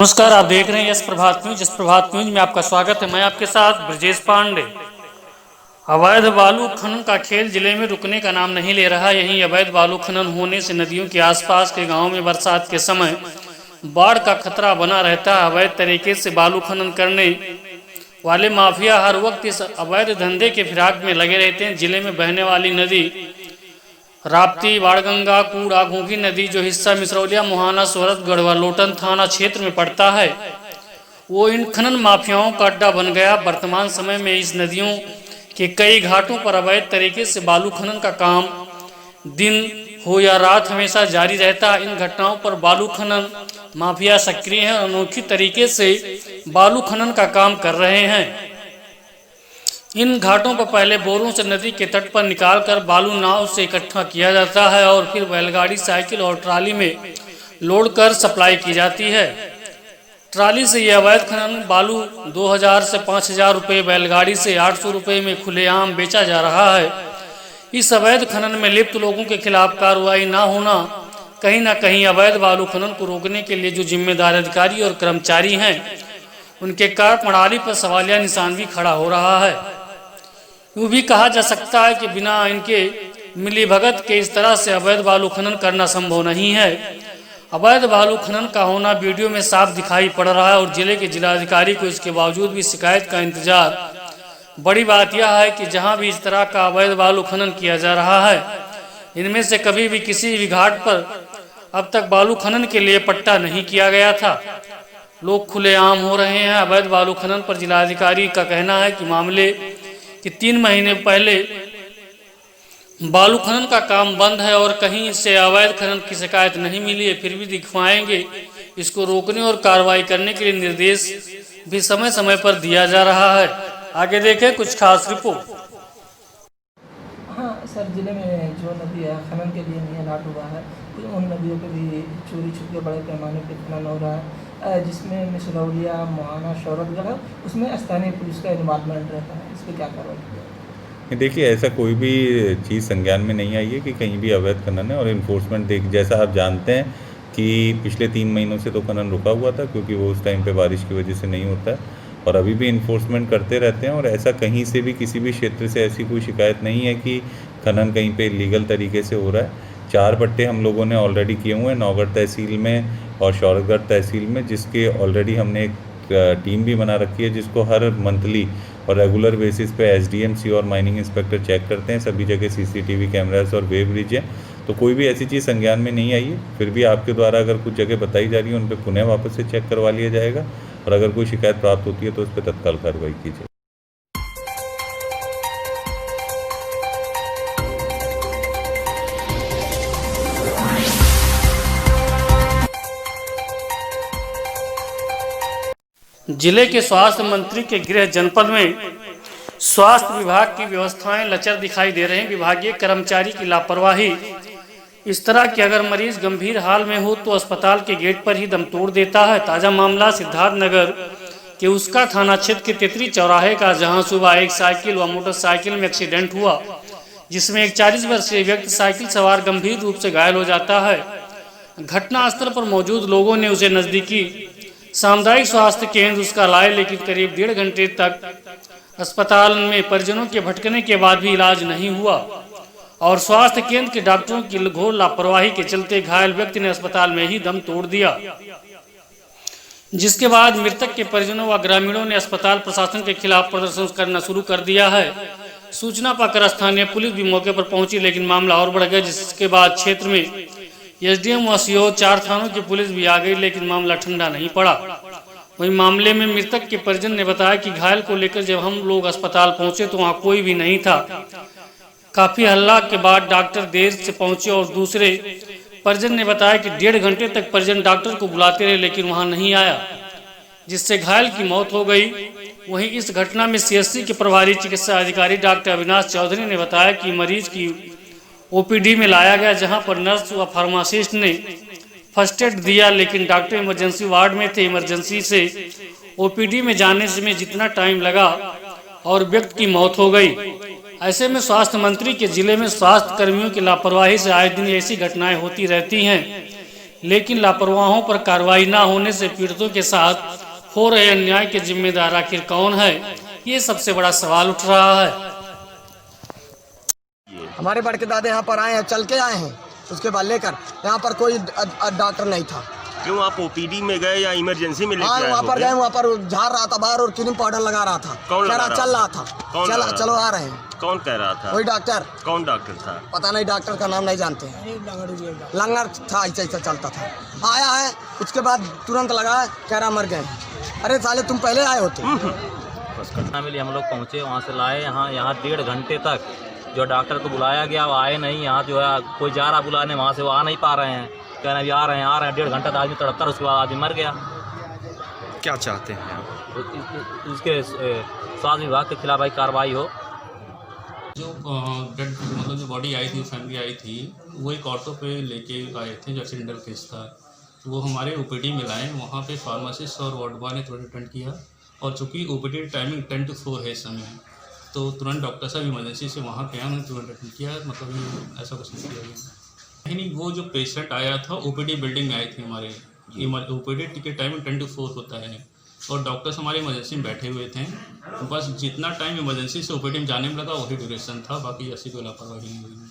नमस्कार, आप देख रहे हैं यस प्रभात न्यूज। इस प्रभात न्यूज में आपका स्वागत है। मैं आपके साथ ब्रजेश पांडे। अवैध बालू खनन का खेल जिले में रुकने का नाम नहीं ले रहा। यहीं अवैध बालू खनन होने से नदियों के आसपास के गांवों में बरसात के समय बाढ़ का खतरा बना रहता है। अवैध तरीके से बालू खनन करने वाले माफिया हर वक्त इस अवैध धंधे के फिराक में लगे रहते हैं। जिले में बहने वाली नदी राप्ती, बाणगंगा, कूड़ा, घूंघी नदी जो हिस्सा मिसरौलिया, मुहाना, सोरठगढ़ व लोटन थाना क्षेत्र में पड़ता है, वो इन खनन माफियाओं का अड्डा बन गया। वर्तमान समय में इस नदियों के कई घाटों पर अवैध तरीके से बालू खनन का काम दिन हो या रात हमेशा जारी रहता है। इन घटनाओं पर बालू खनन माफिया सक्रिय हैं और अनोखी तरीके से बालू खनन का काम कर रहे हैं। इन घाटों पर पहले बोरों से नदी के तट पर निकालकर बालू नाव से इकट्ठा किया जाता है और फिर बैलगाड़ी, साइकिल और ट्राली में लोड कर सप्लाई की जाती है। ट्राली से यह अवैध खनन बालू 2000 से 5000 रुपये, बैलगाड़ी से 800 रुपये में खुलेआम बेचा जा रहा है। इस अवैध खनन में लिप्त लोगों के खिलाफ कार्रवाई न होना कहीं न कहीं अवैध बालू खनन को रोकने के लिए जो जिम्मेदार अधिकारी और कर्मचारी हैं, उनके कार्यप्रणाली पर सवालिया निशान भी खड़ा हो रहा है। यूँ भी कहा जा सकता है कि बिना इनके मिलीभगत के इस तरह से अवैध बालू खनन करना संभव नहीं है। अवैध बालू खनन का होना वीडियो में साफ दिखाई पड़ रहा है और जिले के जिलाधिकारी को इसके बावजूद भी शिकायत का इंतजार। बड़ी बात यह है कि जहां भी इस तरह का अवैध बालू खनन किया जा रहा है, इनमें से कभी भी किसी भी घाट पर अब तक बालू खनन के लिए पट्टा नहीं किया गया था। लोग खुलेआम हो रहे हैं। अवैध बालू खनन पर जिलाधिकारी का कहना है कि मामले कि 3 महीने पहले बालू खनन का काम बंद है और कहीं से अवैध खनन की शिकायत नहीं मिली है। फिर भी दिखवाएंगे। इसको रोकने और कार्रवाई करने के लिए निर्देश भी समय समय पर दिया जा रहा है। आगे देखें कुछ खास रिपोर्ट। हाँ सर, जिले में जो नदी है खनन के लिए नहीं अलॉट हुआ है, तो उन नदियों पे भी चोरी छुपके बड़े पैमाने पर खनन हो रहा है, जिसमें मिसरौलिया, मुहाना, सोरठगढ़, उसमें स्थानीय पुलिस का इन्वॉल्वमेंट रहता है। इस पर क्या कार्रवाई? देखिए, ऐसा कोई भी चीज़ संज्ञान में नहीं आई है कि कहीं भी अवैध खनन है। और इन्फोर्समेंट जैसा आप जानते हैं कि पिछले 3 महीनों से तो खनन रुका हुआ था, क्योंकि वो उस टाइम पे बारिश की वजह से नहीं होता है। और अभी भी इन्फोर्समेंट करते रहते हैं और ऐसा कहीं से भी किसी भी क्षेत्र से ऐसी कोई शिकायत नहीं है कि खनन कहीं पे लीगल तरीके से हो रहा है। 4 पट्टे हम लोगों ने ऑलरेडी किए हुए हैं नौगढ़ तहसील में और सोरठगढ़ तहसील में, जिसके ऑलरेडी हमने एक टीम भी बना रखी है जिसको हर मंथली और रेगुलर बेसिस पे एसडीएम और माइनिंग इंस्पेक्टर चेक करते हैं। सभी जगह सीसीटीवी कैमरास और वेब ब्रिज है, तो कोई भी ऐसी चीज़ संज्ञान में नहीं आई है। फिर भी आपके द्वारा अगर कुछ जगह बताई जा रही है, उन पर पुनः वापस से चेक करवा लिया जाएगा और अगर कोई शिकायत प्राप्त होती है तो उस पर तत्काल कार्रवाई की जाए। जिले के स्वास्थ्य मंत्री के गृह जनपद में स्वास्थ्य विभाग की व्यवस्थाएं लचर दिखाई दे रही हैं। विभागीय कर्मचारी की लापरवाही इस तरह कि अगर मरीज गंभीर हाल में हो तो अस्पताल के गेट पर ही दम तोड़ देता है। ताजा मामला सिद्धार्थनगर के उसका थाना क्षेत्र के तेतरी चौराहे का, जहां सुबह एक साइकिल व मोटरसाइकिल में एक्सीडेंट हुआ, जिसमें एक 40 वर्षीय व्यक्ति साइकिल सवार गंभीर रूप से घायल हो जाता है। घटनास्थल पर मौजूद लोगों ने उसे नजदीकी सामुदायिक स्वास्थ्य केंद्र उसका लाए, लेकिन करीब 1.5 घंटे तक अस्पताल में परिजनों के भटकने के बाद भी इलाज नहीं हुआ और स्वास्थ्य केंद्र के डॉक्टरों की घोर लापरवाही के चलते घायल व्यक्ति ने अस्पताल में ही दम तोड़ दिया, जिसके बाद मृतक के परिजनों व ग्रामीणों ने अस्पताल प्रशासन के खिलाफ प्रदर्शन करना शुरू कर दिया है। सूचना पाकर स्थानीय पुलिस भी मौके पर पहुंची, लेकिन मामला और बढ़ गया, जिसके बाद क्षेत्र में एसडीएम व सीओ 4 थानों की पुलिस भी आ गई, लेकिन मामला ठंडा नहीं पड़ा। वहीं मामले में मृतक के परिजन ने बताया कि घायल को लेकर जब हम लोग अस्पताल पहुंचे तो वहां कोई भी नहीं था। काफी हल्ला के बाद डॉक्टर देर से पहुंचे और दूसरे परिजन ने बताया कि 1.5 घंटे तक परिजन डॉक्टर को बुलाते रहे, लेकिन वहां नहीं आया, जिससे घायल की मौत हो गई। वहीं इस घटना में सीएससी के प्रभारी चिकित्सा अधिकारी डॉक्टर अविनाश चौधरी ने बताया कि मरीज की ओपीडी में लाया गया, जहां पर नर्स व फार्मासिस्ट ने फर्स्ट एड दिया, लेकिन डॉक्टर इमरजेंसी वार्ड में थे। इमरजेंसी से ओपीडी में जाने में जितना टाइम लगा और व्यक्ति की मौत हो गई। ऐसे में स्वास्थ्य मंत्री के जिले में स्वास्थ्य कर्मियों की लापरवाही से आए दिन ऐसी घटनाएं होती रहती हैं लेकिन लापरवाहों पर कार्रवाई न होने से पीड़ितों के साथ हो रहे अन्याय के जिम्मेदार आखिर कौन है, ये सबसे बड़ा सवाल उठ रहा है। हमारे बड़के दादा यहाँ पर आए हैं, चल के आए हैं, उसके बाद लेकर यहाँ पर कोई डॉक्टर नहीं था। क्यों आप ओपीडी में गए या इमरजेंसी में लेके हाँ आए वहाँ पर हो? गए, वहाँ पर झाड़ रहा था बाहर और क्रीम पाउडर लगा रहा था। कौन कह लगा रहा रहा चल था? रहा था, कौन चल लगा रहा चलो था? आ रहे हैं। कौन कह रहा था? वही डॉक्टर, कौन डॉक्टर था? पता नहीं डॉक्टर का नाम नहीं जानते हैं। लंगर था, ऐसा ऐसा चलता था। आया है, उसके बाद तुरंत लगा, कह रहा मर गए। अरे साले तुम पहले आए होते। घटना मिली, हम लोग पहुँचे, वहाँ से लाए यहाँ 1.5 घंटे तक जो डॉक्टर को बुलाया गया वो आए नहीं। यहाँ जो है कोई जा रहा बुलाने, वहाँ से वो आ नहीं पा रहे हैं, कह रहे हैं आ रहे हैं 1.5 घंटा तो आदमी तड़पता, उसके बाद आदमी मर गया। क्या चाहते हैं आप? उसके स्वास्थ्य विभाग के खिलाफ भाई कार्रवाई हो। जो डेड मतलब जो बॉडी आई थी, फैमिली आई थी, वो एक ऑटो पे लेके आए थे, जो एक्सीडेंटल केस था। तो वो हमारे ओपीडी में लाए, वहाँ पे फार्मासिस्ट और वार्ड बॉय ने तुरंत अटेंड किया। और चूँकि ओपीडी टाइमिंग 10 to 4 है इस समय, तो तुरंत डॉक्टर साहब इमरजेंसी से वहाँ पे आए, उन्होंने तुरंत अटेंड किया। मतलब ऐसा कुछ नहीं किया गया। नहीं, वो जो पेशेंट आया था ओपीडी बिल्डिंग में आए थे हमारे। ओपीडी टिकट टाइमिंग 10 to 4 होता है और डॉक्टर्स हमारे इमरजेंसी में बैठे हुए थे। बस जितना टाइम इमरजेंसी से ओपीडी में जाने में लगा वही ड्यूरेशन था, बाकी ऐसी कोई लापरवाही नहीं हुई।